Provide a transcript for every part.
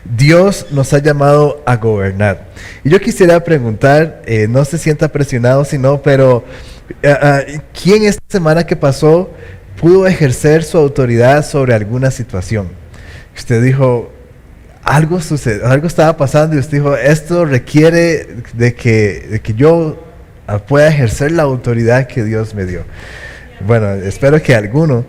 Dios nos ha llamado a gobernar. Y yo quisiera preguntar, no se sienta presionado si no, pero ¿quién esta semana que pasó pudo ejercer su autoridad sobre alguna situación? Usted dijo, algo sucedió, algo estaba pasando y usted dijo, esto requiere de que yo pueda ejercer la autoridad que Dios me dio. Bueno, espero que alguno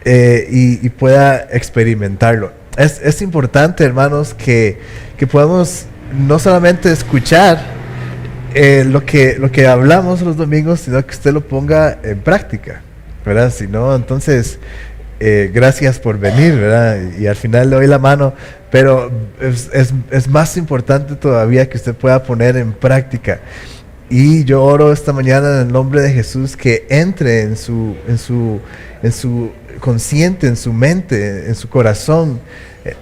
y pueda experimentarlo. Es importante, hermanos, que podamos no solamente escuchar lo que hablamos los domingos, sino que usted lo ponga en práctica, ¿verdad? Si no, entonces, gracias por venir, ¿verdad? Y al final le doy la mano, pero es más importante todavía que usted pueda poner en práctica. Y yo oro esta mañana en el nombre de Jesús que entre en su consciente, en su mente, en su corazón,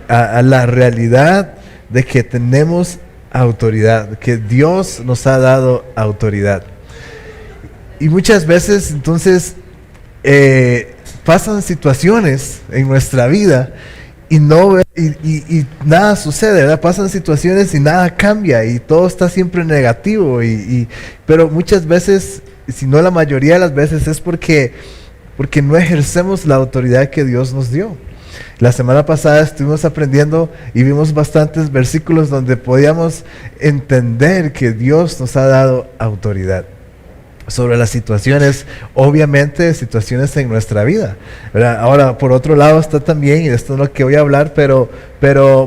a la realidad de que tenemos autoridad, que Dios nos ha dado autoridad. Y muchas veces entonces pasan situaciones en nuestra vida y nada sucede, ¿verdad? Pasan situaciones y nada cambia y todo está siempre negativo pero muchas veces, si no la mayoría de las veces, es porque no ejercemos la autoridad que Dios nos dio. La semana pasada estuvimos aprendiendo y vimos bastantes versículos donde podíamos entender que Dios nos ha dado autoridad sobre las situaciones, obviamente situaciones en nuestra vida, ¿verdad? Ahora, por otro lado está también, y esto es lo que voy a hablar, pero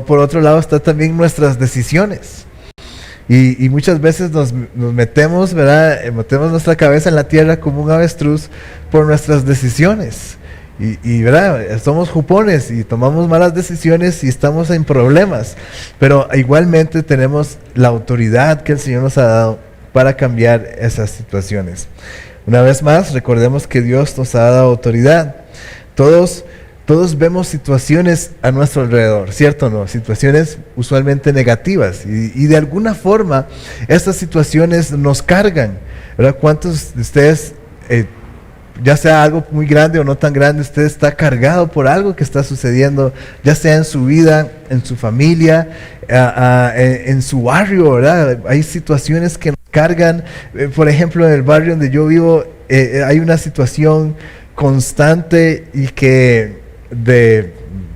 por otro lado está también nuestras decisiones. Y muchas veces nos metemos, ¿verdad? Metemos nuestra cabeza en la tierra como un avestruz por nuestras decisiones. ¿Verdad? Somos jupones y tomamos malas decisiones y estamos en problemas, pero igualmente tenemos la autoridad que el Señor nos ha dado para cambiar esas situaciones. Una vez más, recordemos que Dios nos ha dado autoridad. Todos vemos situaciones a nuestro alrededor, ¿cierto o no? Situaciones usualmente negativas y de alguna forma estas situaciones nos cargan, ¿verdad? ¿Cuántos de ustedes, ya sea algo muy grande o no tan grande, usted está cargado por algo que está sucediendo, ya sea en su vida, en su familia, en su barrio, ¿verdad? Hay situaciones que nos cargan. Por ejemplo, en el barrio donde yo vivo hay una situación constante y que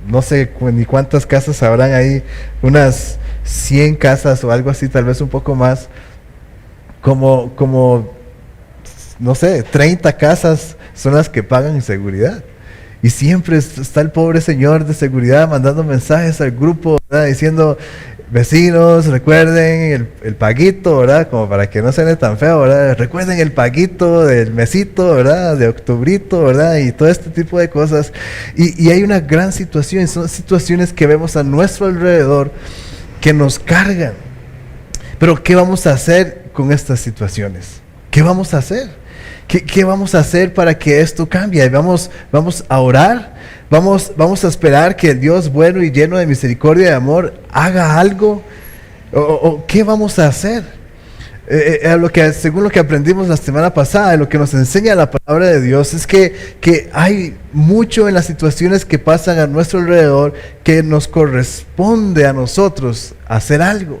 no sé ni cuántas casas habrán ahí, unas 100 casas o algo así, tal vez un poco más, como no sé, 30 casas son las que pagan seguridad. Y siempre está el pobre señor de seguridad mandando mensajes al grupo, ¿verdad? Diciendo, vecinos, recuerden el paguito, ¿verdad? Como para que no suene tan feo, ¿verdad? Recuerden el paguito del mesito, ¿verdad? De octubrito, ¿verdad? Y todo este tipo de cosas. Y hay una gran situación, son situaciones que vemos a nuestro alrededor que nos cargan. Pero ¿qué vamos a hacer con estas situaciones? ¿Qué vamos a hacer? ¿Qué vamos a hacer para que esto cambie? ¿Vamos a orar? ¿Vamos a esperar que el Dios bueno y lleno de misericordia y de amor haga algo? ¿O qué vamos a hacer? Según lo que aprendimos la semana pasada, lo que nos enseña la palabra de Dios es que hay mucho en las situaciones que pasan a nuestro alrededor que nos corresponde a nosotros hacer algo.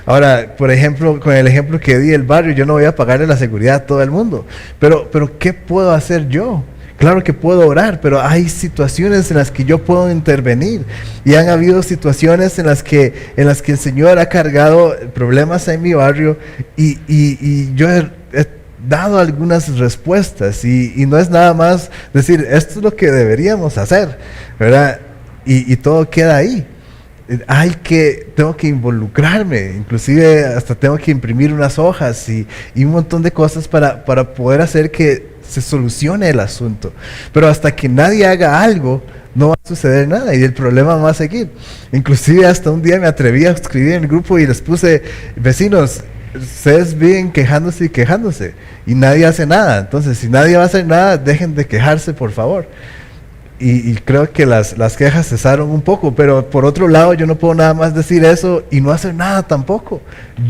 Ahora, por ejemplo, con el ejemplo que di del barrio, yo no voy a pagarle la seguridad a todo el mundo, pero ¿qué puedo hacer yo? Claro que puedo orar, pero hay situaciones en las que yo puedo intervenir, y han habido situaciones en las que el Señor ha cargado problemas en mi barrio y yo he dado algunas respuestas, y no es nada más decir, esto es lo que deberíamos hacer, ¿verdad? Y todo queda ahí. Tengo que involucrarme, inclusive hasta tengo que imprimir unas hojas y un montón de cosas para poder hacer que se solucione el asunto. Pero hasta que nadie haga algo, no va a suceder nada y el problema va a seguir. Inclusive hasta un día me atreví a escribir en el grupo y les puse, vecinos, ustedes viven quejándose y quejándose y nadie hace nada. Entonces, si nadie va a hacer nada, dejen de quejarse, por favor. Y creo que las quejas cesaron un poco, pero por otro lado yo no puedo nada más decir eso y no hacer nada tampoco.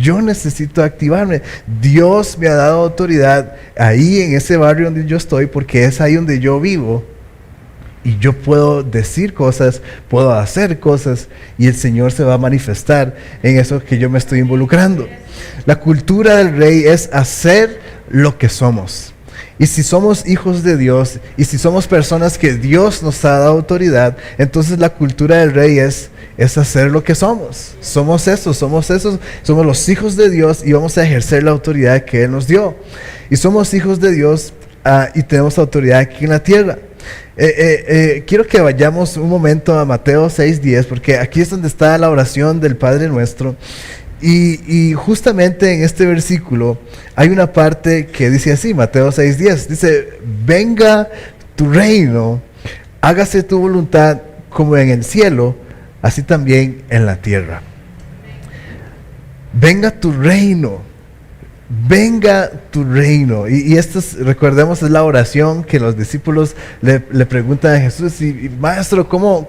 Yo necesito activarme. Dios me ha dado autoridad ahí en ese barrio donde yo estoy, porque es ahí donde yo vivo, y yo puedo decir cosas, puedo hacer cosas, y el Señor se va a manifestar en eso que yo me estoy involucrando. La cultura del rey es hacer lo que somos. Y si somos hijos de Dios, y si somos personas que Dios nos ha dado autoridad, entonces la cultura del rey es hacer lo que somos. Somos esos, somos los hijos de Dios y vamos a ejercer la autoridad que Él nos dio. Y somos hijos de Dios y tenemos autoridad aquí en la tierra. Quiero que vayamos un momento a Mateo 6:10, porque aquí es donde está la oración del Padre Nuestro. Y justamente en este versículo hay una parte que dice así, Mateo 6:10, dice: venga tu reino, hágase tu voluntad como en el cielo, así también en la tierra. Venga tu reino, venga tu reino. Y esto, recordemos, es la oración que los discípulos le preguntan a Jesús, y Maestro, ¿cómo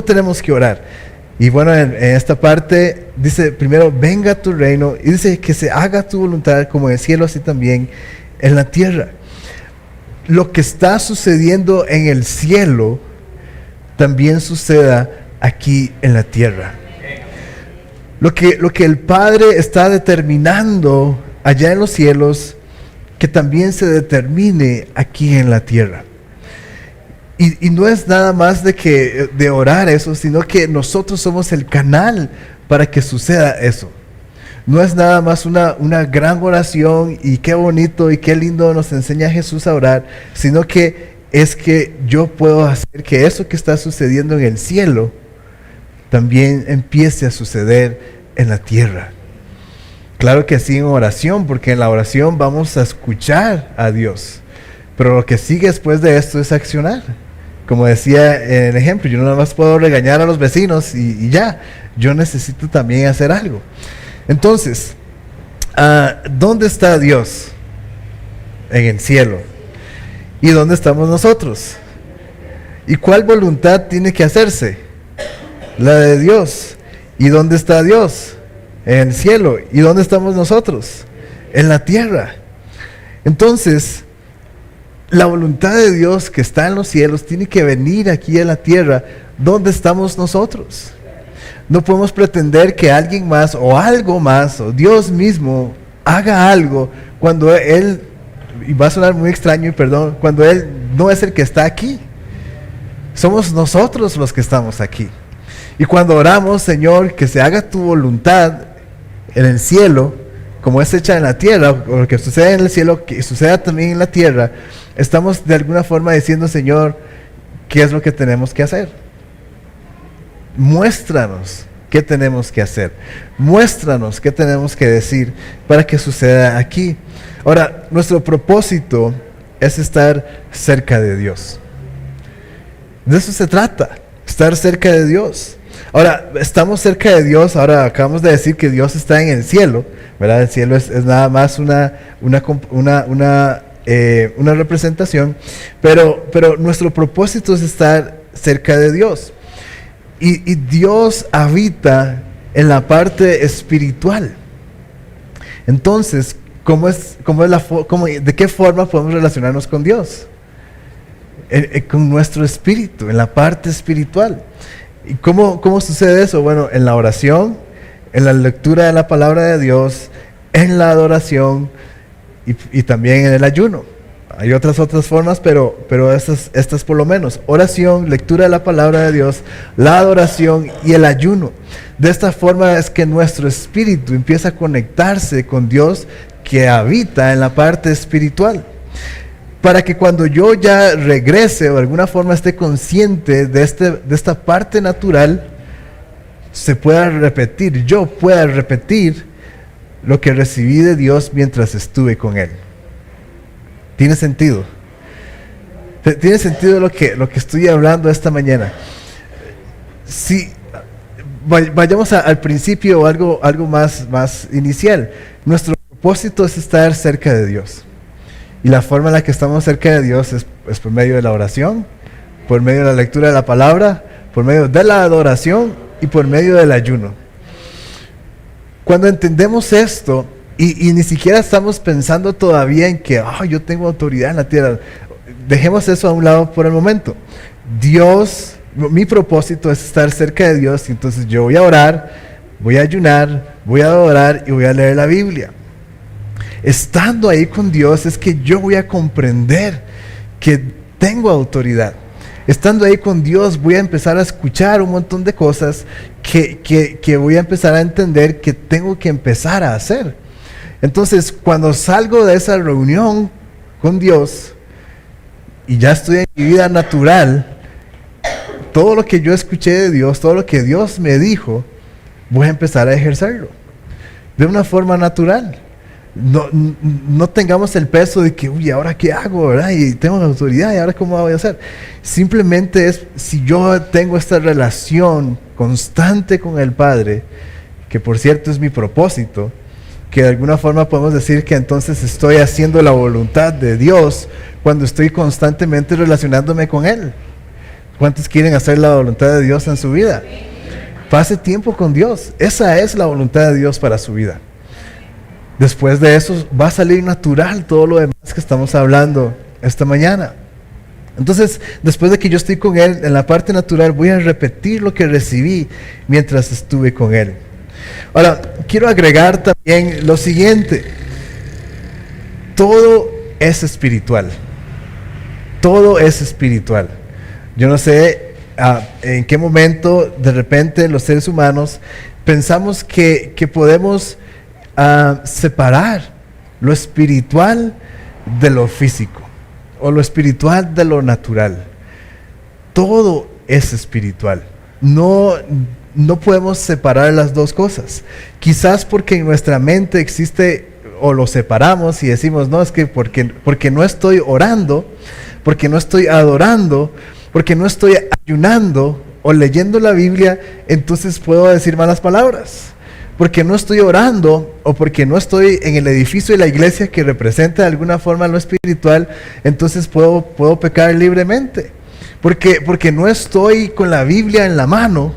tenemos que orar? Y bueno, en esta parte dice primero, venga tu reino, y dice que se haga tu voluntad como en el cielo, así también en la tierra. Lo que está sucediendo en el cielo, también suceda aquí en la tierra. Lo que el Padre está determinando allá en los cielos, que también se determine aquí en la tierra. Y no es nada más de orar eso, sino que nosotros somos el canal para que suceda eso. No es nada más una gran oración y qué bonito y qué lindo nos enseña Jesús a orar, sino que es que yo puedo hacer que eso que está sucediendo en el cielo también empiece a suceder en la tierra. Claro que sí en oración, porque en la oración vamos a escuchar a Dios, pero lo que sigue después de esto es accionar. Como decía en el ejemplo, yo no nada más puedo regañar a los vecinos y ya, yo necesito también hacer algo. Entonces, ¿dónde está Dios? En el cielo. ¿Y dónde estamos nosotros? ¿Y cuál voluntad tiene que hacerse? La de Dios. ¿Y dónde está Dios? En el cielo. ¿Y dónde estamos nosotros? En la tierra. Entonces, la voluntad de Dios que está en los cielos tiene que venir aquí en la tierra donde estamos nosotros. No podemos pretender que alguien más o algo más o Dios mismo haga algo cuando Él, y va a sonar muy extraño y perdón, cuando Él no es el que está aquí. Somos nosotros los que estamos aquí. Y cuando oramos, Señor, que se haga tu voluntad en el cielo, como es hecha en la tierra, o lo que sucede en el cielo, que suceda también en la tierra, estamos de alguna forma diciendo, Señor, ¿qué es lo que tenemos que hacer? Muéstranos qué tenemos que hacer. Muéstranos qué tenemos que decir para que suceda aquí. Ahora, nuestro propósito es estar cerca de Dios. De eso se trata, estar cerca de Dios. Ahora, estamos cerca de Dios. Ahora acabamos de decir que Dios está en el cielo, ¿verdad? El cielo es nada más una representación, pero nuestro propósito es estar cerca de Dios. Y Dios habita en la parte espiritual. Entonces, ¿de qué forma podemos relacionarnos con Dios? Con nuestro espíritu, en la parte espiritual. ¿Y cómo sucede eso? Bueno, en la oración, en la lectura de la palabra de Dios, en la adoración y también en el ayuno. Hay otras formas, pero estas por lo menos. Oración, lectura de la palabra de Dios, la adoración y el ayuno. De esta forma es que nuestro espíritu empieza a conectarse con Dios que habita en la parte espiritual. Para que cuando yo ya regrese o de alguna forma esté consciente de esta parte natural, yo pueda repetir lo que recibí de Dios mientras estuve con Él. ¿Tiene sentido? ¿Tiene sentido lo que estoy hablando esta mañana? Si vayamos al principio, algo más inicial. Nuestro propósito es estar cerca de Dios. Y la forma en la que estamos cerca de Dios es por medio de la oración, por medio de la lectura de la palabra, por medio de la adoración y por medio del ayuno. Cuando entendemos esto y ni siquiera estamos pensando todavía en que yo tengo autoridad en la tierra, dejemos eso a un lado por el momento. Dios, mi propósito es estar cerca de Dios, y entonces yo voy a orar, voy a ayunar, voy a adorar y voy a leer la Biblia. Estando ahí con Dios es que yo voy a comprender que tengo autoridad. Estando ahí con Dios voy a empezar a escuchar un montón de cosas que voy a empezar a entender que tengo que empezar a hacer. Entonces, cuando salgo de esa reunión con Dios y ya estoy en mi vida natural, todo lo que yo escuché de Dios, todo lo que Dios me dijo, voy a empezar a ejercerlo de una forma natural. No tengamos el peso de que, uy, ¿ahora qué hago? ¿Verdad? Y tengo la autoridad, ¿y ahora cómo voy a hacer? Simplemente es, si yo tengo esta relación constante con el Padre, que por cierto es mi propósito, que de alguna forma podemos decir que entonces estoy haciendo la voluntad de Dios cuando estoy constantemente relacionándome con Él. ¿Cuántos quieren hacer la voluntad de Dios en su vida? Pase tiempo con Dios. Esa es la voluntad de Dios para su vida. Después de eso va a salir natural todo lo demás que estamos hablando esta mañana. Entonces, después de que yo estoy con Él, en la parte natural voy a repetir lo que recibí mientras estuve con Él. Ahora, quiero agregar también lo siguiente. Todo es espiritual. Todo es espiritual. Yo no sé en qué momento de repente los seres humanos pensamos que podemos separar lo espiritual de lo físico o lo espiritual de lo natural. Todo es espiritual. No podemos separar las dos cosas. Quizás porque en nuestra mente existe, o lo separamos y decimos, no, es que porque no estoy orando, porque no estoy adorando, porque no estoy ayunando o leyendo la Biblia, entonces puedo decir malas palabras. Porque no estoy orando o porque no estoy en el edificio de la iglesia que representa de alguna forma lo espiritual, entonces puedo pecar libremente. Porque no estoy con la Biblia en la mano,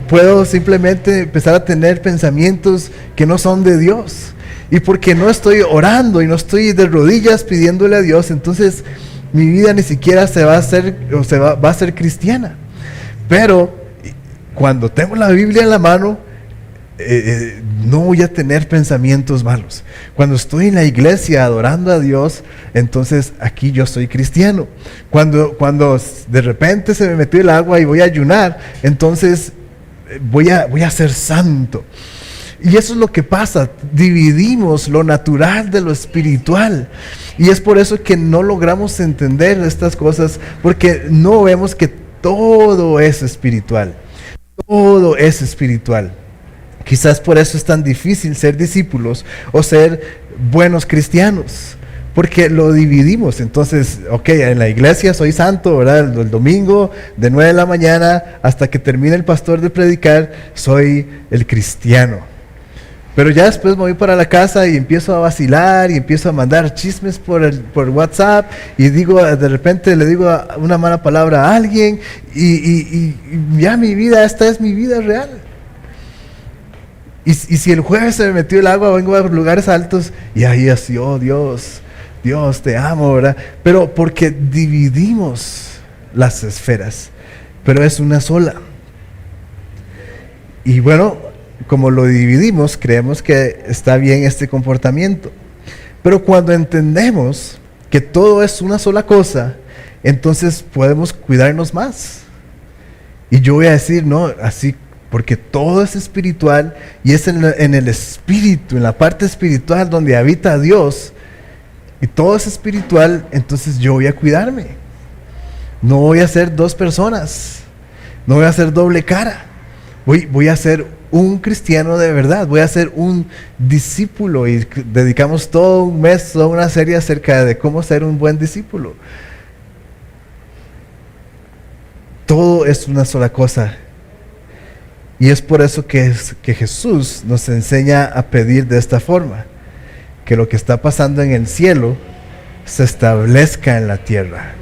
puedo simplemente empezar a tener pensamientos que no son de Dios. Y porque no estoy orando y no estoy de rodillas pidiéndole a Dios, entonces mi vida ni siquiera va a ser cristiana. Pero cuando tengo la Biblia en la mano, no voy a tener pensamientos malos. Cuando estoy en la iglesia adorando a Dios, entonces aquí yo soy cristiano. Cuando de repente se me metió el agua y voy a ayunar, entonces voy a ser santo. Y eso es lo que pasa, dividimos lo natural de lo espiritual. Y es por eso que no logramos entender estas cosas, porque no vemos que todo es espiritual. Todo es espiritual. Quizás por eso es tan difícil ser discípulos o ser buenos cristianos, porque lo dividimos. Entonces, en la iglesia soy santo, ¿verdad? El domingo de 9 de la mañana hasta que termine el pastor de predicar, soy el cristiano. Pero ya después me voy para la casa y empiezo a vacilar y empiezo a mandar chismes por WhatsApp y de repente le digo una mala palabra a alguien y ya esta es mi vida real. Y si el jueves se me metió el agua, vengo a lugares altos y ahí así, oh Dios te amo, ¿verdad? Pero porque dividimos las esferas, pero es una sola. Y bueno, como lo dividimos, creemos que está bien este comportamiento. Pero cuando entendemos que todo es una sola cosa, entonces podemos cuidarnos más. Y yo voy a decir, no, así, porque todo es espiritual y es en el espíritu, en la parte espiritual donde habita Dios, y todo es espiritual, entonces yo voy a cuidarme. No voy a ser dos personas, no voy a ser doble cara, voy a ser un cristiano de verdad, voy a ser un discípulo, y dedicamos todo un mes, toda una serie acerca de cómo ser un buen discípulo. Todo es una sola cosa. Y es por eso que Jesús nos enseña a pedir de esta forma, que lo que está pasando en el cielo se establezca en la tierra,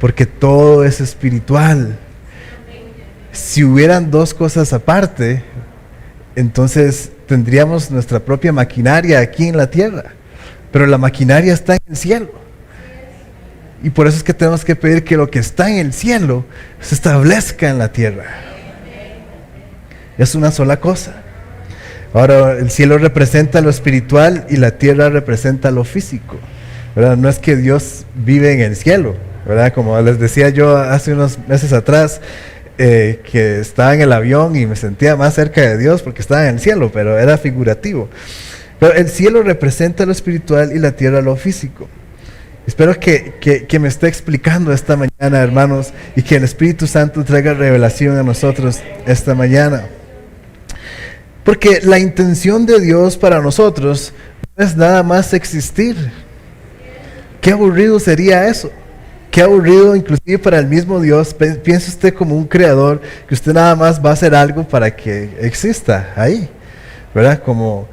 porque todo es espiritual. Si hubieran dos cosas aparte, entonces tendríamos nuestra propia maquinaria aquí en la tierra, pero la maquinaria está en el cielo. Y por eso es que tenemos que pedir que lo que está en el cielo se establezca en la tierra. Es una sola cosa. Ahora, el cielo representa lo espiritual y la tierra representa lo físico, ¿verdad? No es que Dios vive en el cielo, ¿verdad? Como les decía yo hace unos meses atrás, que estaba en el avión y me sentía más cerca de Dios porque estaba en el cielo, pero era figurativo. Pero el cielo representa lo espiritual y la tierra lo físico. Espero que me esté explicando esta mañana, hermanos, y que el Espíritu Santo traiga revelación a nosotros esta mañana. Porque la intención de Dios para nosotros no es nada más existir. Qué aburrido sería eso. Qué aburrido inclusive para el mismo Dios. Piensa usted como un creador, que usted nada más va a hacer algo para que exista ahí, ¿verdad? Como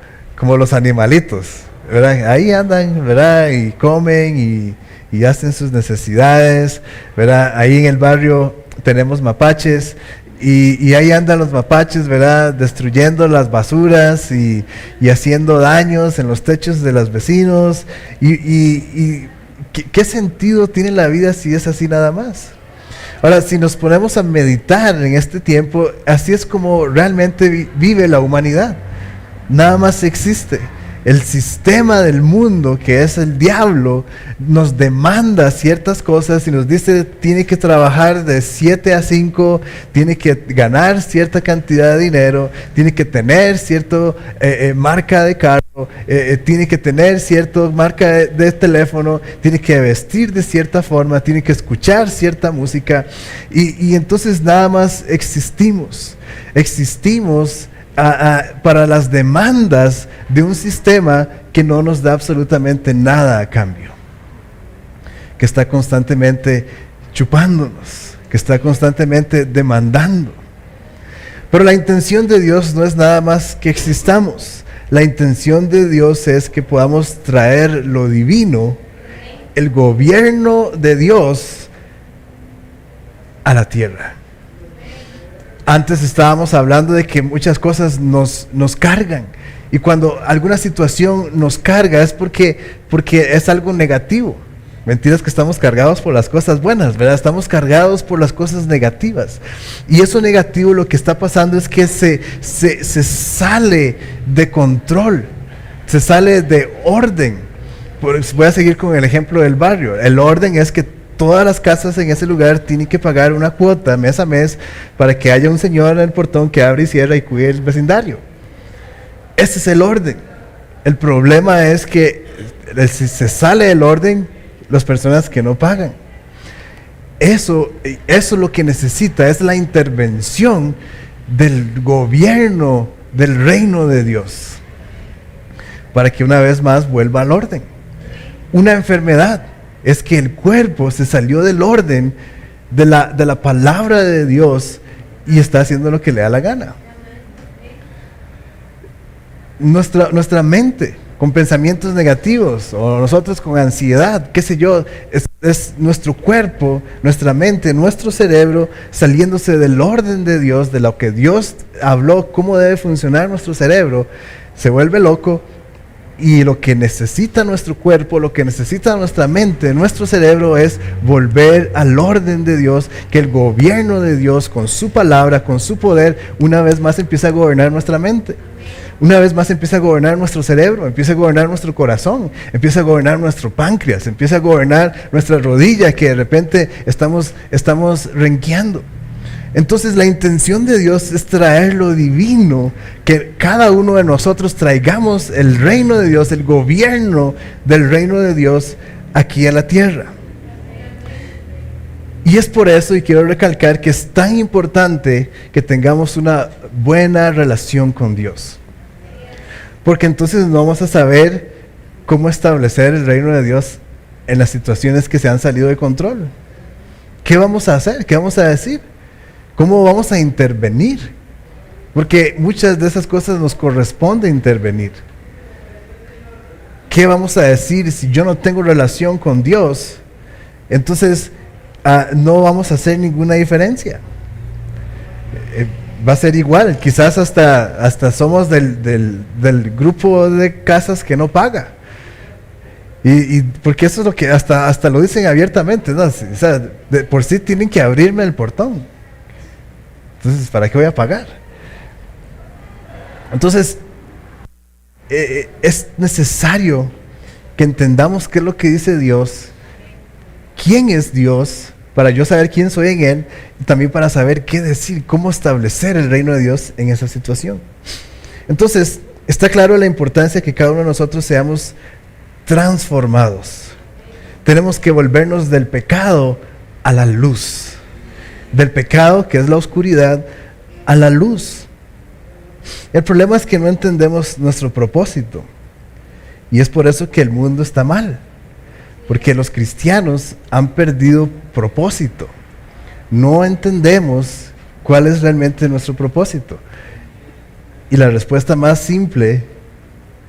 los animalitos, ¿verdad? Ahí andan, ¿verdad? Y comen y hacen sus necesidades, ¿verdad? Ahí en el barrio tenemos mapaches y ahí andan los mapaches, ¿verdad? Destruyendo las basuras y haciendo daños en los techos de los vecinos. ¿Qué sentido tiene la vida si es así nada más? Ahora, si nos ponemos a meditar en este tiempo, así es como realmente vive la humanidad. Nada más existe. El sistema del mundo, que es el diablo, nos demanda ciertas cosas y nos dice, tiene que trabajar de 7 a 5, tiene que ganar cierta cantidad de dinero, tiene que tener cierta marca de carro, tiene que tener cierta marca de teléfono, tiene que vestir de cierta forma, tiene que escuchar cierta música y entonces nada más existimos para las demandas de un sistema que no nos da absolutamente nada a cambio, que está constantemente chupándonos, que está constantemente demandando. Pero la intención de Dios no es nada más que existamos. La intención de Dios es que podamos traer lo divino, el gobierno de Dios, a la tierra. Antes estábamos hablando de que muchas cosas nos cargan. Y cuando alguna situación nos carga es porque es algo negativo. Mentiras que estamos cargados por las cosas buenas, ¿verdad? Estamos cargados por las cosas negativas. Y eso negativo lo que está pasando es que se sale de control, se sale de orden. Voy a seguir con el ejemplo del barrio. El orden es que todas las casas en ese lugar tienen que pagar una cuota mes a mes para que haya un señor en el portón que abre y cierra y cuide el vecindario. Ese es el orden. El problema es que si se sale del orden, las personas que no pagan. Eso es lo que necesita, es la intervención del gobierno, del reino de Dios, para que una vez más vuelva al orden. Una enfermedad es que el cuerpo se salió del orden de la palabra de Dios y está haciendo lo que le da la gana. Nuestra mente con pensamientos negativos, o nosotros con ansiedad, qué sé yo, es nuestro cuerpo, nuestra mente, nuestro cerebro saliéndose del orden de Dios, de lo que Dios habló, cómo debe funcionar nuestro cerebro, se vuelve loco. Y lo que necesita nuestro cuerpo, lo que necesita nuestra mente, nuestro cerebro es volver al orden de Dios, que el gobierno de Dios con su palabra, con su poder, una vez más empieza a gobernar nuestra mente. Una vez más empieza a gobernar nuestro cerebro, empieza a gobernar nuestro corazón, empieza a gobernar nuestro páncreas, empieza a gobernar nuestra rodilla que de repente estamos renqueando. Entonces la intención de Dios es traer lo divino, que cada uno de nosotros traigamos el reino de Dios, el gobierno del reino de Dios aquí a la tierra. Y es por eso, y quiero recalcar, que es tan importante que tengamos una buena relación con Dios. Porque entonces no vamos a saber cómo establecer el reino de Dios en las situaciones que se han salido de control. ¿Qué vamos a hacer? ¿Qué vamos a decir? ¿Cómo vamos a intervenir? Porque muchas de esas cosas nos corresponde intervenir. ¿Qué vamos a decir si yo no tengo relación con Dios? Entonces no vamos a hacer ninguna diferencia. Va a ser igual, quizás hasta somos del grupo de casas que no paga. Y porque eso es lo que hasta lo dicen abiertamente, ¿no? O sea, de por sí tienen que abrirme el portón. Entonces, ¿para qué voy a pagar? Entonces, es necesario que entendamos qué es lo que dice Dios, quién es Dios, para yo saber quién soy en Él, y también para saber qué decir, cómo establecer el reino de Dios en esa situación. Entonces, está claro la importancia que cada uno de nosotros seamos transformados. Tenemos que volvernos del pecado a la luz, del pecado, que es la oscuridad, a la luz. El problema es que no entendemos nuestro propósito, y es por eso que el mundo está mal, porque los cristianos han perdido propósito. No entendemos cuál es realmente nuestro propósito, y la respuesta más simple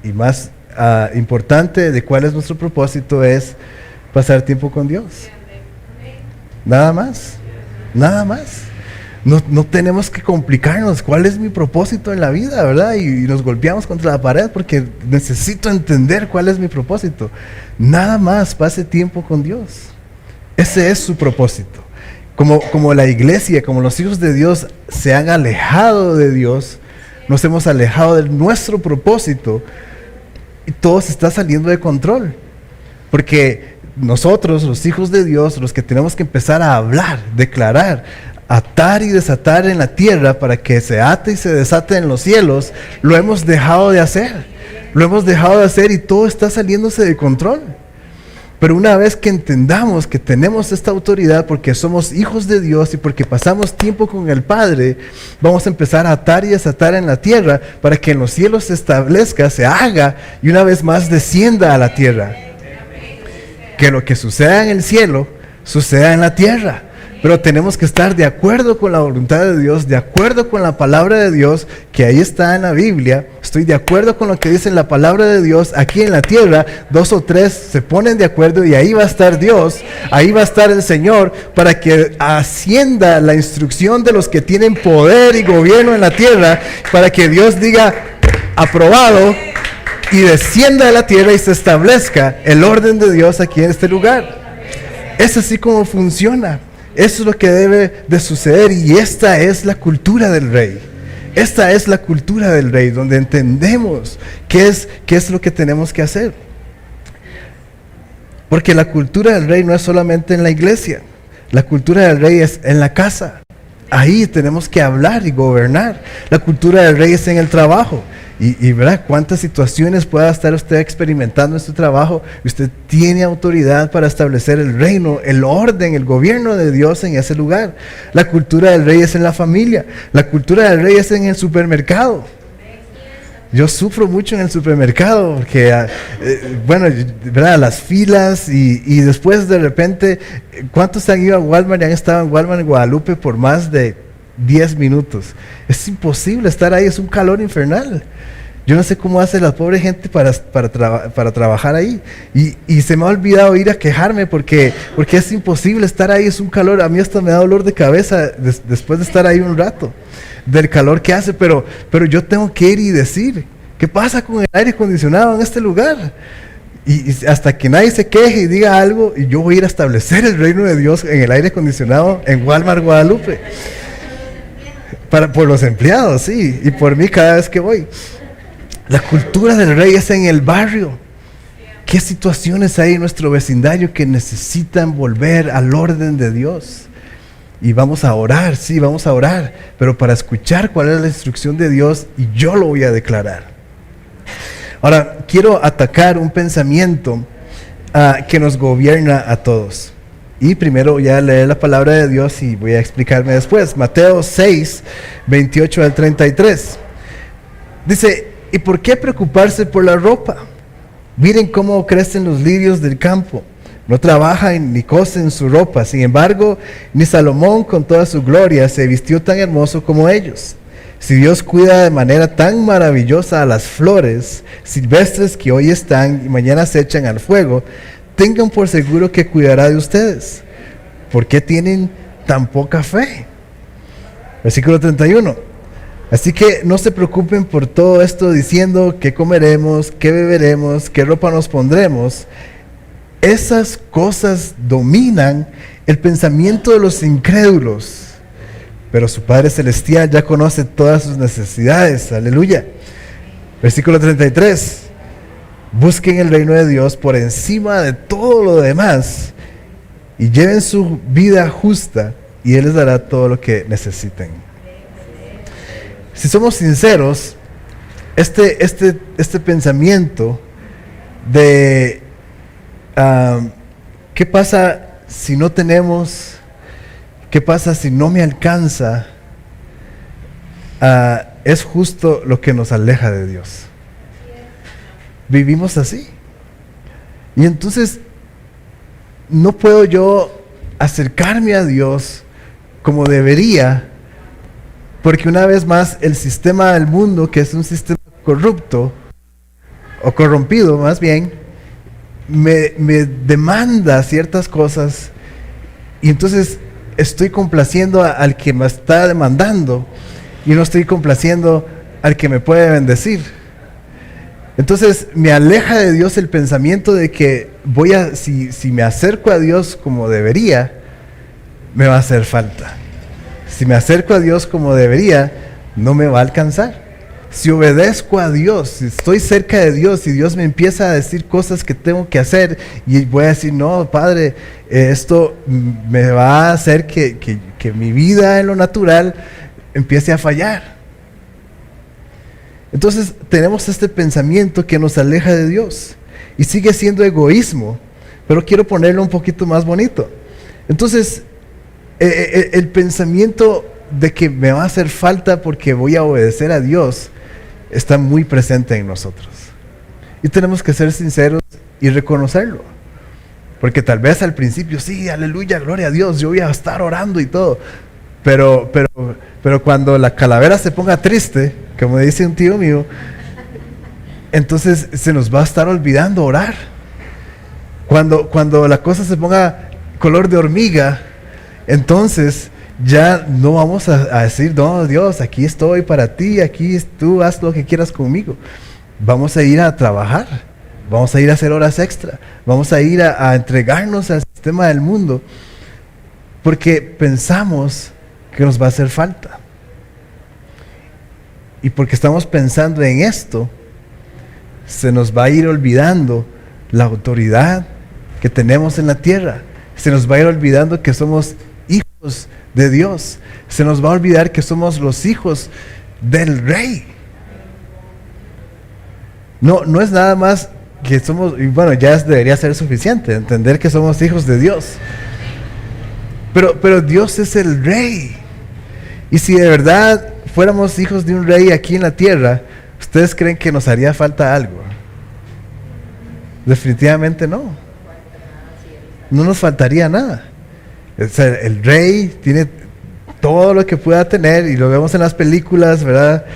y más importante de cuál es nuestro propósito es pasar tiempo con Dios. Nada más, nada más. No tenemos que complicarnos cuál es mi propósito en la vida, ¿verdad? Y nos golpeamos contra la pared porque necesito entender cuál es mi propósito. Nada más, pase tiempo con Dios. Ese es su propósito. Como la iglesia, como los hijos de Dios se han alejado de Dios, nos hemos alejado de nuestro propósito, y todo se está saliendo de control. Porque nosotros, los hijos de Dios, los que tenemos que empezar a hablar, declarar, atar y desatar en la tierra para que se ate y se desate en los cielos, lo hemos dejado de hacer. Lo hemos dejado de hacer y todo está saliéndose de control. Pero una vez que entendamos que tenemos esta autoridad porque somos hijos de Dios y porque pasamos tiempo con el Padre, vamos a empezar a atar y desatar en la tierra para que en los cielos se establezca, se haga y una vez más descienda a la tierra. Que lo que suceda en el cielo, suceda en la tierra. Pero tenemos que estar de acuerdo con la voluntad de Dios, de acuerdo con la palabra de Dios, que ahí está en la Biblia. Estoy de acuerdo con lo que dice la palabra de Dios aquí en la tierra. 2 o 3 se ponen de acuerdo y ahí va a estar Dios, ahí va a estar el Señor, para que ascienda la instrucción de los que tienen poder y gobierno en la tierra, para que Dios diga, aprobado, y descienda de la tierra y se establezca el orden de Dios aquí en este lugar. Es así como funciona. Eso es lo que debe de suceder, y esta es la cultura del rey. Esta es la cultura del rey, donde entendemos qué es lo que tenemos que hacer. Porque la cultura del rey no es solamente en la iglesia. La cultura del rey es en la casa. Ahí tenemos que hablar y gobernar. La cultura del rey es en el trabajo. Y ¿verdad? ¿Cuántas situaciones pueda estar usted experimentando en su trabajo? Usted tiene autoridad para establecer el reino, el orden, el gobierno de Dios en ese lugar. La cultura del rey es en la familia. La cultura del rey es en el supermercado. Yo sufro mucho en el supermercado porque, ¿verdad? Las filas y después de repente, ¿cuántos han ido a Walmart y han estado en Walmart en Guadalupe por más de 10 minutos? Es imposible estar ahí, es un calor infernal. Yo no sé cómo hace la pobre gente para trabajar ahí. Y se me ha olvidado ir a quejarme porque es imposible estar ahí, es un calor. A mí hasta me da dolor de cabeza después de estar ahí un rato, del calor que hace. Pero yo tengo que ir y decir, ¿qué pasa con el aire acondicionado en este lugar? Y hasta que nadie se queje y diga algo, y yo voy a ir a establecer el reino de Dios en el aire acondicionado en Walmart Guadalupe. Por los empleados, sí, y por mí cada vez que voy. La cultura del rey es en el barrio. ¿Qué situaciones hay en nuestro vecindario que necesitan volver al orden de Dios? Y vamos a orar, sí, vamos a orar, pero para escuchar cuál es la instrucción de Dios, y yo lo voy a declarar. Ahora, quiero atacar un pensamiento que nos gobierna a todos. Y primero voy a leer la palabra de Dios y voy a explicarme después. Mateo 6, 28 al 33. Dice, ¿y por qué preocuparse por la ropa? Miren cómo crecen los lirios del campo. No trabajan ni cosen su ropa. Sin embargo, ni Salomón con toda su gloria se vistió tan hermoso como ellos. Si Dios cuida de manera tan maravillosa a las flores silvestres que hoy están y mañana se echan al fuego, tengan por seguro que cuidará de ustedes. ¿Por qué tienen tan poca fe? Versículo 31. Así que no se preocupen por todo esto diciendo qué comeremos, qué beberemos, qué ropa nos pondremos. esas cosas dominan el pensamiento de los incrédulos. Pero su Padre Celestial ya conoce todas sus necesidades. Aleluya. Versículo 33. Busquen el reino de Dios por encima de todo lo demás y lleven su vida justa y Él les dará todo lo que necesiten. Si somos sinceros, este pensamiento de ¿qué pasa si no tenemos? ¿Qué pasa si no me alcanza? Es justo lo que nos aleja de Dios. Vivimos así. Y entonces no puedo yo acercarme a Dios como debería, porque una vez más el sistema del mundo, que es un sistema corrupto, o corrompido más bien, me demanda ciertas cosas, y entonces estoy complaciendo al que me está demandando, y no estoy complaciendo al que me puede bendecir. Entonces me aleja de Dios el pensamiento de que si me acerco a Dios como debería, me va a hacer falta. Si me acerco a Dios como debería, no me va a alcanzar. Si obedezco a Dios, si estoy cerca de Dios y Dios me empieza a decir cosas que tengo que hacer y voy a decir, no, Padre, esto me va a hacer que mi vida en lo natural empiece a fallar. Entonces tenemos este pensamiento que nos aleja de Dios y sigue siendo egoísmo, pero quiero ponerlo un poquito más bonito. Entonces, el pensamiento de que me va a hacer falta porque voy a obedecer a Dios está muy presente en nosotros. Y tenemos que ser sinceros y reconocerlo. Porque tal vez al principio, sí, aleluya, gloria a Dios, yo voy a estar orando y todo. Pero cuando la calavera se ponga triste, como dice un tío mío, entonces se nos va a estar olvidando orar. Cuando la cosa se ponga color de hormiga, entonces ya no vamos a decir, no, Dios, aquí estoy para ti, aquí tú haz lo que quieras conmigo. Vamos a ir a trabajar, vamos a ir a hacer horas extra, vamos a ir a entregarnos al sistema del mundo, porque pensamos que nos va a hacer falta. Y porque estamos pensando en esto, se nos va a ir olvidando la autoridad que tenemos en la tierra. Se nos va a ir olvidando que somos hijos de Dios. Se nos va a olvidar que somos los hijos del Rey. No es nada más que somos, y bueno, ya debería ser suficiente entender que somos hijos de Dios. Pero Dios es el Rey. Y si de verdad fuéramos hijos de un rey aquí en la tierra, ¿ustedes creen que nos haría falta algo? Definitivamente no. No nos faltaría nada. O sea, el rey tiene todo lo que pueda tener y lo vemos en las películas, ¿verdad?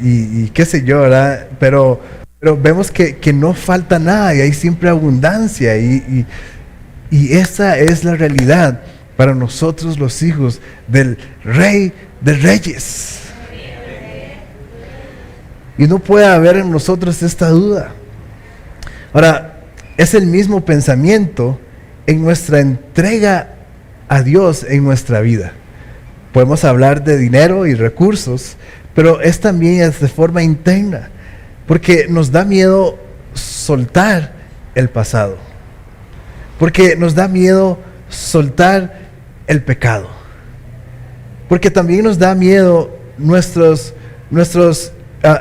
Y qué sé yo, ¿verdad? Pero vemos que no falta nada y hay siempre abundancia y esa es la realidad para nosotros los hijos del Rey de Reyes. Y no puede haber en nosotros esta duda. Ahora, es el mismo pensamiento en nuestra entrega a Dios en nuestra vida. Podemos hablar de dinero y recursos, pero es también de forma interna, porque nos da miedo soltar el pasado, porque nos da miedo soltar el pecado, porque también nos da miedo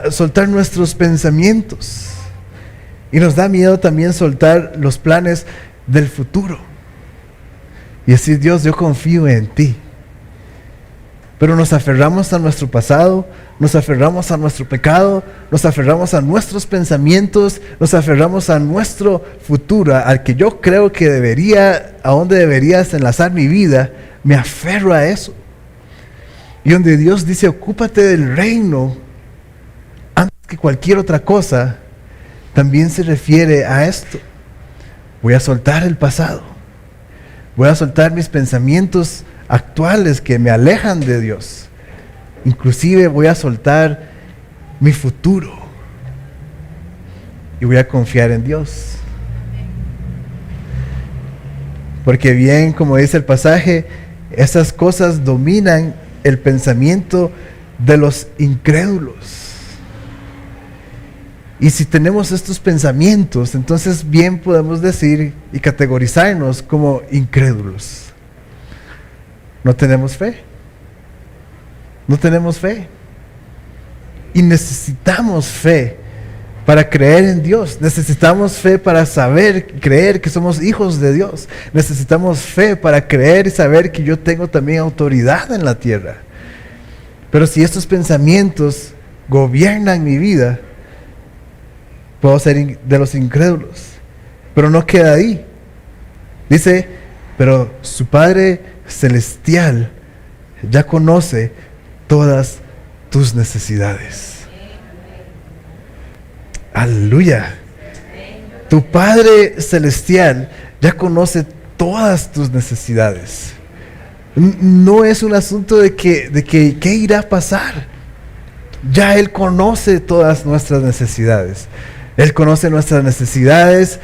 soltar nuestros pensamientos, y nos da miedo también soltar los planes del futuro y decir, Dios, yo confío en ti. Pero nos aferramos a nuestro pasado, nos aferramos a nuestro pecado, nos aferramos a nuestros pensamientos, nos aferramos a nuestro futuro, al que yo creo que a donde deberías enlazar mi vida. Me aferro a eso. Y donde Dios dice, ocúpate del reino antes que cualquier otra cosa, también se refiere a esto. Voy a soltar el pasado. Voy a soltar mis pensamientos actuales que me alejan de Dios. Inclusive voy a soltar mi futuro. Y voy a confiar en Dios. Porque bien, como dice el pasaje, esas cosas dominan el pensamiento de los incrédulos. Y si tenemos estos pensamientos, entonces bien podemos decir y categorizarnos como incrédulos. No tenemos fe. No tenemos fe. Y necesitamos fe para creer en Dios. Necesitamos fe para saber, creer que somos hijos de Dios. Necesitamos fe para creer y saber que yo tengo también autoridad en la tierra. Pero si estos pensamientos gobiernan mi vida, puedo ser de los incrédulos. Pero no queda ahí. Dice, pero su Padre Celestial ya conoce todas tus necesidades. Aleluya. Tu Padre Celestial ya conoce todas tus necesidades. No es un asunto de que ¿qué irá a pasar? Ya Él conoce todas nuestras necesidades. Él conoce nuestras necesidades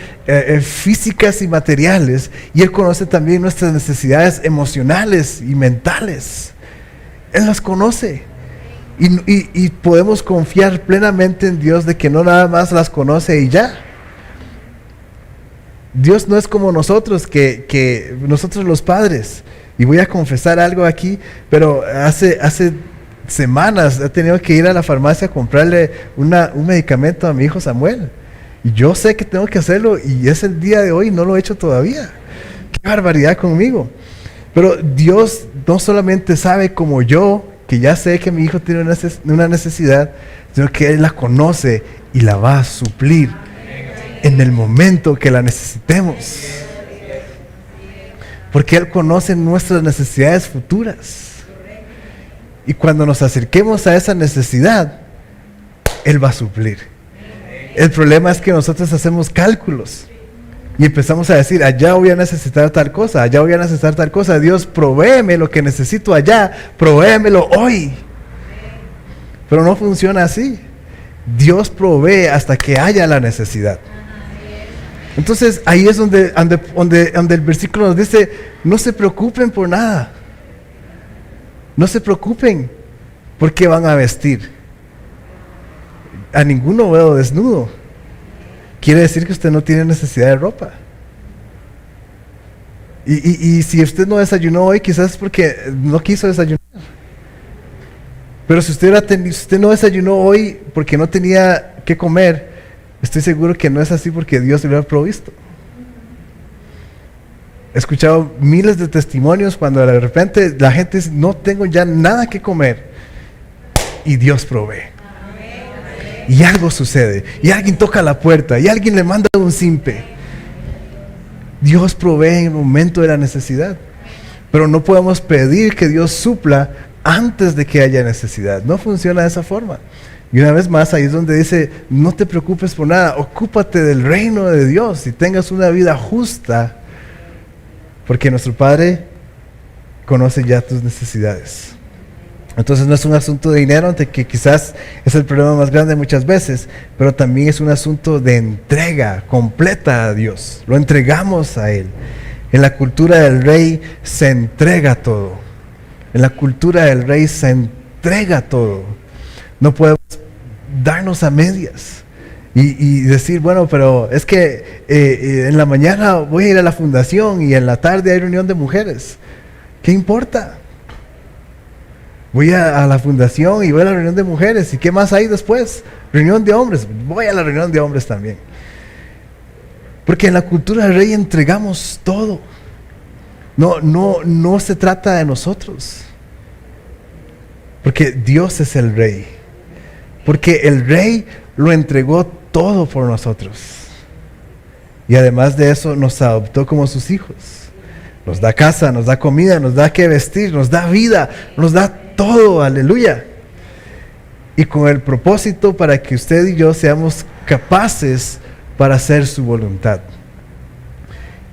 físicas y materiales, y Él conoce también nuestras necesidades emocionales y mentales. Él las conoce. Y podemos confiar plenamente en Dios de que no nada más las conoce y ya. Dios no es como nosotros, que nosotros los padres. Y voy a confesar algo aquí, pero hace semanas he tenido que ir a la farmacia a comprarle un medicamento a mi hijo Samuel. Y yo sé que tengo que hacerlo y es el día de hoy y no lo he hecho todavía. Qué barbaridad conmigo. Pero Dios no solamente sabe como yo, que ya sé que mi hijo tiene una necesidad, sino que Él la conoce y la va a suplir en el momento que la necesitemos. Porque Él conoce nuestras necesidades futuras. Y cuando nos acerquemos a esa necesidad, Él va a suplir. El problema es que nosotros hacemos cálculos y empezamos a decir, allá voy a necesitar tal cosa, allá voy a necesitar tal cosa. Dios, provéeme lo que necesito allá, provéemelo hoy. Pero no funciona así. Dios provee hasta que haya la necesidad. Entonces ahí es donde el versículo nos dice, no se preocupen por nada. No se preocupen por qué van a vestir. A ninguno veo desnudo. Quiere decir que usted no tiene necesidad de ropa. Y si usted no desayunó hoy, quizás es porque no quiso desayunar. Pero si usted no desayunó hoy porque no tenía que comer, estoy seguro que no es así porque Dios le ha provisto. He escuchado miles de testimonios cuando de repente la gente dice, no tengo ya nada que comer. Y Dios provee. Y algo sucede. Y alguien toca la puerta. Y alguien le manda un simpe. Dios provee en el momento de la necesidad. Pero no podemos pedir que Dios supla antes de que haya necesidad. No funciona de esa forma. Y una vez más, ahí es donde dice, no te preocupes por nada. Ocúpate del reino de Dios y tengas una vida justa. Porque nuestro Padre conoce ya tus necesidades. Entonces no es un asunto de dinero, que quizás es el problema más grande muchas veces, pero también es un asunto de entrega completa a Dios. Lo entregamos a Él. En la cultura del rey se entrega todo. En la cultura del rey se entrega todo. No podemos darnos a medias. Y decir, bueno, pero es que en la mañana voy a ir a la fundación y en la tarde hay reunión de mujeres. ¿Qué importa? Voy a la fundación y voy a la reunión de mujeres. ¿Y qué más hay después? Reunión de hombres. Voy a la reunión de hombres también. Porque en la cultura del rey entregamos todo. No se trata de nosotros. Porque Dios es el rey. Porque el rey lo entregó todo por nosotros. Y además de eso nos adoptó como sus hijos. Nos da casa, nos da comida, nos da que vestir, nos da vida, nos da todo, aleluya. Y con el propósito para que usted y yo seamos capaces para hacer su voluntad.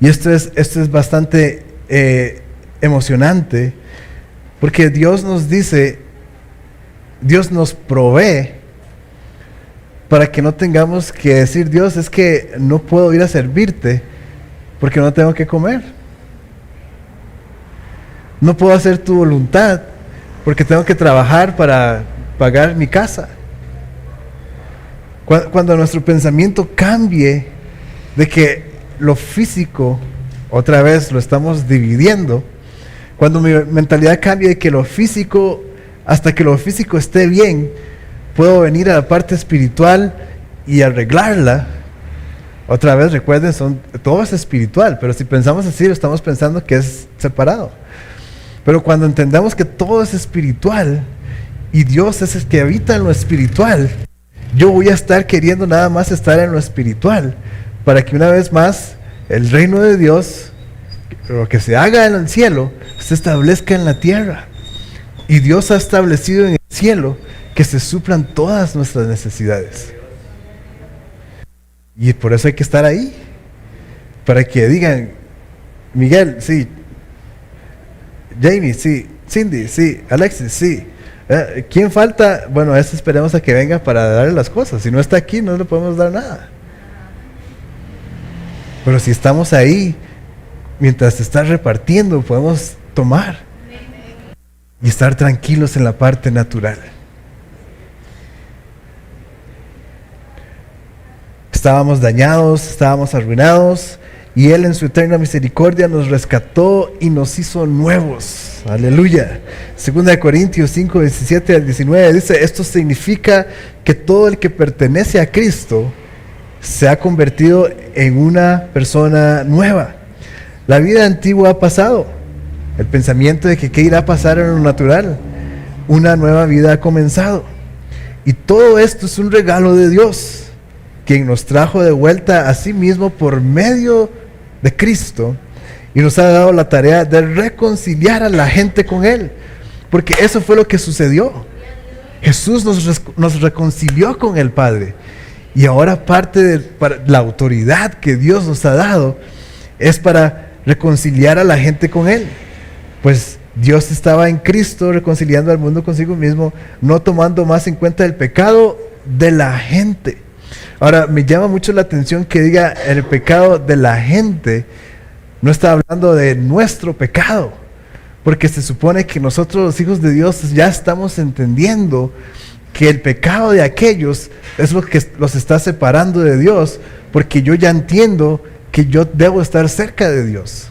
Y esto es bastante emocionante, porque Dios nos dice, Dios nos provee para que no tengamos que decir, Dios, es que no puedo ir a servirte porque no tengo que comer. No puedo hacer tu voluntad porque tengo que trabajar para pagar mi casa. Cuando nuestro pensamiento cambie de que lo físico, otra vez lo estamos dividiendo, cuando mi mentalidad cambie de que lo físico, hasta que lo físico esté bien, puedo venir a la parte espiritual y arreglarla. Otra vez recuerden, todo es espiritual, pero si pensamos así, lo estamos pensando que es separado. Pero cuando entendamos que todo es espiritual y Dios es el que habita en lo espiritual, yo voy a estar queriendo nada más estar en lo espiritual, para que una vez más el reino de Dios, lo que se haga en el cielo, se establezca en la tierra. Y Dios ha establecido en el cielo que se suplan todas nuestras necesidades. Y por eso hay que estar ahí, para que digan, Miguel, sí, Jamie, sí, Cindy, sí, Alexis, sí. ¿Quién falta? Bueno, eso esperemos a que venga para darle las cosas. Si no está aquí, no le podemos dar nada. Pero si estamos ahí, mientras se está repartiendo, podemos tomar y estar tranquilos en la parte natural. Estábamos dañados, estábamos arruinados, y Él en su eterna misericordia nos rescató y nos hizo nuevos. Aleluya. 2 Corintios 5, 17 al 19 dice, esto significa que todo el que pertenece a Cristo se ha convertido en una persona nueva. La vida antigua ha pasado. El pensamiento de que qué irá a pasar en lo natural. Una nueva vida ha comenzado. Y todo esto es un regalo de Dios, quien nos trajo de vuelta a sí mismo por medio de Cristo y nos ha dado la tarea de reconciliar a la gente con Él, porque eso fue lo que sucedió. Jesús nos reconcilió con el Padre, y ahora parte de la autoridad que Dios nos ha dado es para reconciliar a la gente con Él. Pues Dios estaba en Cristo reconciliando al mundo consigo mismo, no tomando más en cuenta el pecado de la gente. Ahora, me llama mucho la atención que diga el pecado de la gente. No está hablando de nuestro pecado, porque se supone que nosotros los hijos de Dios ya estamos entendiendo que el pecado de aquellos es lo que los está separando de Dios, porque yo ya entiendo que yo debo estar cerca de Dios.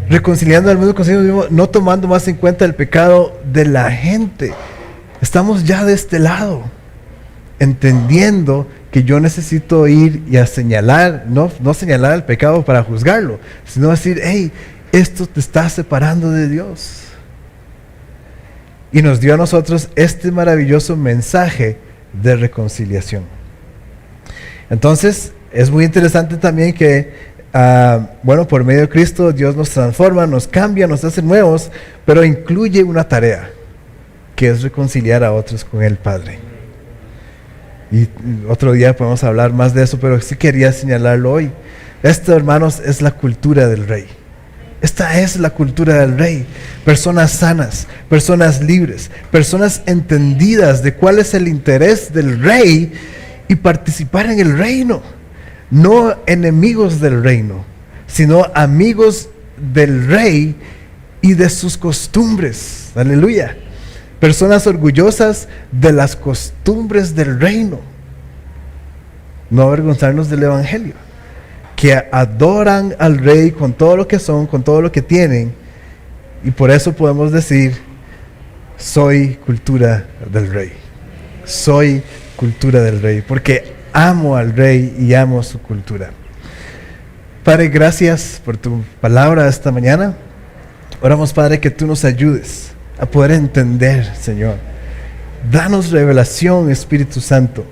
Reconciliando al mundo consigo mismo, no tomando más en cuenta el pecado de la gente. Estamos ya de este lado, entendiendo que yo necesito ir y a señalar, no señalar el pecado para juzgarlo, sino decir, hey, esto te está separando de Dios. Y nos dio a nosotros este maravilloso mensaje de reconciliación. Entonces, es muy interesante también que por medio de Cristo Dios nos transforma, nos cambia, nos hace nuevos, pero incluye una tarea, que es reconciliar a otros con el Padre. Y otro día podemos hablar más de eso, pero sí quería señalarlo hoy. Esto, hermanos, es la cultura del Rey. Esta es la cultura del Rey. Personas sanas, personas libres, personas entendidas de cuál es el interés del Rey y participar en el reino. No enemigos del reino, sino amigos del Rey y de sus costumbres. Aleluya. Personas orgullosas de las costumbres del reino. No avergonzarnos del Evangelio. Que adoran al Rey con todo lo que son, con todo lo que tienen. Y por eso podemos decir, soy cultura del Rey. Soy cultura del Rey. Porque amo al Rey y amo su cultura. Padre, gracias por tu palabra esta mañana. Oramos, Padre, que tú nos ayudes a poder entender, Señor. Danos revelación, Espíritu Santo,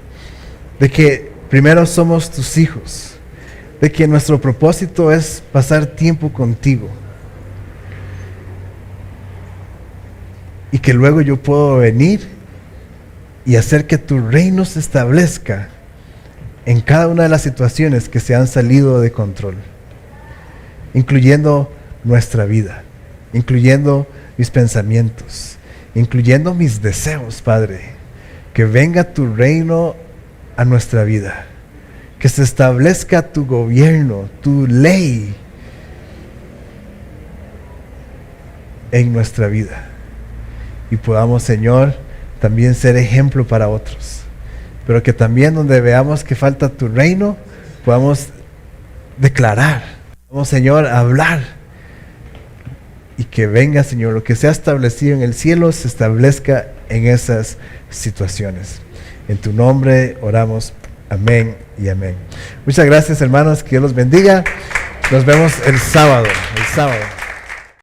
de que primero somos tus hijos, de que nuestro propósito es pasar tiempo contigo, y que luego yo puedo venir y hacer que tu reino se establezca en cada una de las situaciones que se han salido de control, incluyendo nuestra vida, incluyendo mis pensamientos, incluyendo mis deseos, Padre. Que venga tu reino a nuestra vida, que se establezca tu gobierno, tu ley en nuestra vida. Y podamos, Señor, también ser ejemplo para otros. Pero que también donde veamos que falta tu reino, podamos declarar, podamos, Señor, hablar. Y que venga, Señor, lo que se ha establecido en el cielo se establezca en esas situaciones. En tu nombre oramos. Amén y amén. Muchas gracias, hermanos. Que Dios los bendiga. Nos vemos el sábado.